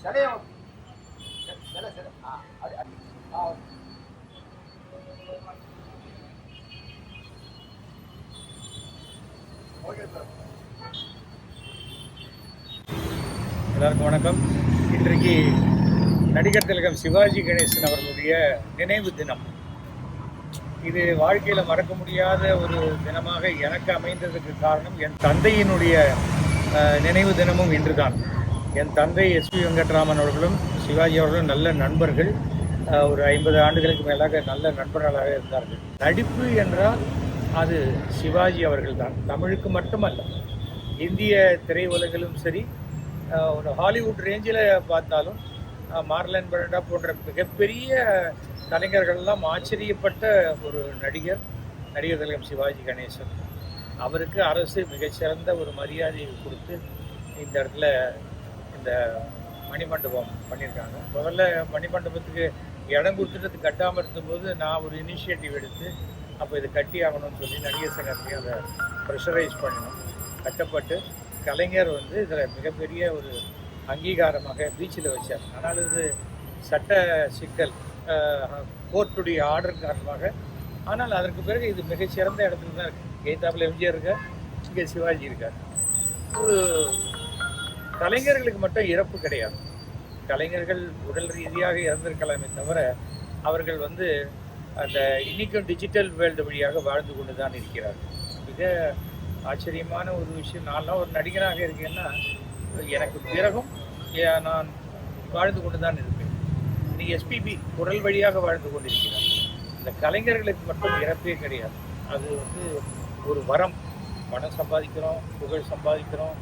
எல்லாருக்கும் வணக்கம். இன்றைக்கு நடிகர் திலகம் சிவாஜி கணேசன் அவர்களுடைய நினைவு தினம். இது வாழ்க்கையில் மறக்க முடியாத ஒரு தினமாக எனக்கு அமைந்ததுக்கு காரணம் என் தந்தையினுடைய நினைவு தினமும் இன்றுதான். என் தந்தை எஸ்பி வெங்கட்ராமன் அவர்களும் சிவாஜி அவர்களும் நல்ல நண்பர்கள். ஒரு 50 ஆண்டுகளுக்கு மேலாக நல்ல நண்பர்களாக இருந்தார்கள். நடிப்பு என்றால் அது சிவாஜி அவர்கள் தான். தமிழுக்கு மட்டுமல்ல, இந்திய திரையுலகிலும் சரி, ஒரு ஹாலிவுட் ரேஞ்சில் பார்த்தாலும் மார்லன் பிரண்டா போன்ற மிகப்பெரிய கலைஞர்கள்லாம் ஆச்சரியப்பட்ட ஒரு நடிகர் திலகம் சிவாஜி கணேசன். அவருக்கு அரசு மிகச்சிறந்த ஒரு மரியாதையை கொடுத்து இந்த இடத்துல இந்த மணிமண்டபம் பண்ணியிருக்காங்க. முதல்ல மணிமண்டபத்துக்கு இடம் கொடுத்துட்டு கட்டாமல் இருந்தபோது நான் ஒரு இனிஷியேட்டிவ் எடுத்து அப்போ இது கட்டி ஆகணும்னு சொல்லி நடிகர் சங்கத்தையும் அதை ப்ரெஷரைஸ் பண்ணணும். கட்டப்பட்டு கலைஞர் இதில் மிகப்பெரிய ஒரு அங்கீகாரமாக பீச்சில் வச்சார். ஆனால் இது சட்ட சிக்கல், கோர்ட்டுடைய ஆர்டர் காரணமாக. ஆனால் அதற்கு பிறகு இது மிகச்சிறந்த இடத்துல தான் இருக்குது. எய்தாப்பில் எம்ஜிஆர் இருக்கார், இங்கே சிவாஜி இருக்கார். ஒரு கலைஞர்களுக்கு மட்டும் இறப்பு கிடையாது. கலைஞர்கள் உடல் ரீதியாக இறந்திருக்கலாமே தவிர அவர்கள் அந்த இன்னைக்கும் டிஜிட்டல் வேர்ல்டு வழியாக வாழ்ந்து கொண்டு தான் இருக்கிறார்கள். மிக ஆச்சரியமான ஒரு விஷயம். நான்லாம் ஒரு நடிகராக இருக்கேன்னா எனக்கு பிறகும் நான் வாழ்ந்து கொண்டு தான் இருப்பேன். நீ எஸ்பிபி குரல் வழியாக வாழ்ந்து கொண்டிருக்கிறார். இந்த கலைஞர்களுக்கு மட்டும் இறப்பே கிடையாது. அது ஒரு வரம். பணம் சம்பாதிக்கிறோம், புகழ் சம்பாதிக்கிறோம்,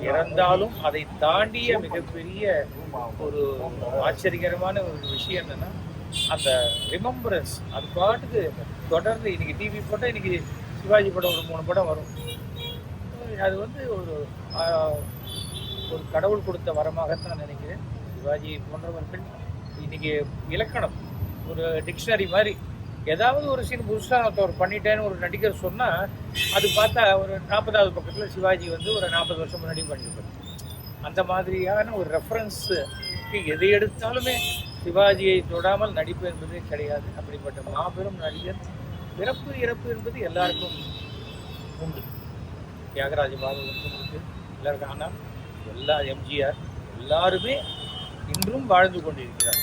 இறந்தாலும் அதை தாண்டிய மிகப்பெரிய ஒரு ஆச்சரியகரமான ஒரு விஷயம் என்னன்னா அந்த ரிமெம்பரன்ஸ். அது பாட்டுக்கு தொடர்ந்து இன்னைக்கு டிவி போட்டால் இன்னைக்கு சிவாஜி படம் ஒரு 3 படம் வரும். அது ஒரு கடவுள் கொடுத்த வரமாகத்தான் நினைக்கிறேன். சிவாஜி போன்றவர்கள் இன்னைக்கு இலக்கணம் ஒரு டிக்ஷனரி மாதிரி. ஏதாவது ஒரு சீன் புதுசாக ஒரு பண்ணிட்டேன்னு ஒரு நடிகர் சொன்னால் அது பார்த்தா ஒரு 40வது பக்கத்தில் சிவாஜி ஒரு 40 வருஷம் முன்னாடி பண்ணியிருப்பார். அந்த மாதிரியான ஒரு ரெஃபரன்ஸுக்கு எதை எடுத்தாலுமே சிவாஜியை தொடாமல் நடிப்பு என்பதே கிடையாது. அப்படிப்பட்ட மாபெரும் நடிகர். பிறப்பு இறப்பு என்பது எல்லாருக்கும் உண்டு. தியாகராஜ பாபுக்கும் உண்டு எல்லாருக்கும். ஆனால் எம்ஜிஆர் எல்லாருமே இன்றும் வாழ்ந்து கொண்டிருக்கிறார்.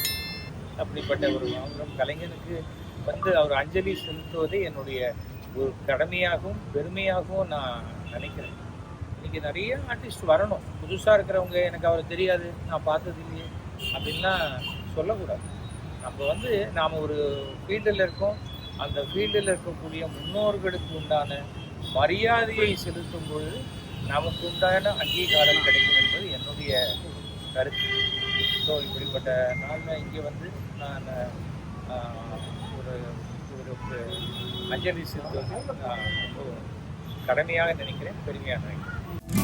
அப்படிப்பட்ட ஒரு மாபெரும் கலைஞனுக்கு அவர் அஞ்சலி செலுத்துவதே என்னுடைய ஒரு கடமையாகவும் பெருமையாகவும் நான் நினைக்கிறேன். இன்றைக்கி நிறைய ஆர்டிஸ்ட் வரணும். புதுசாக இருக்கிறவங்க எனக்கு அவர் தெரியாது, நான் பார்த்தது இல்லையே அப்படின்லாம் சொல்லக்கூடாது. நம்ம நாம் ஒரு ஃபீல்டில் இருக்கோம். அந்த ஃபீல்டில் இருக்கக்கூடிய முன்னோர்களுக்கு உண்டான மரியாதையை செலுத்தும் பொழுது நமக்கு உண்டான அங்கீகாரம் கிடைக்கும் என்பது என்னுடைய கருத்து. ஸோ இப்படிப்பட்ட நாளில் இங்கே நான் ஒரு அஞ்சலி செலுத்துவது கடமையாக நினைக்கிறேன், பெருமையாக நினைக்கிறேன்.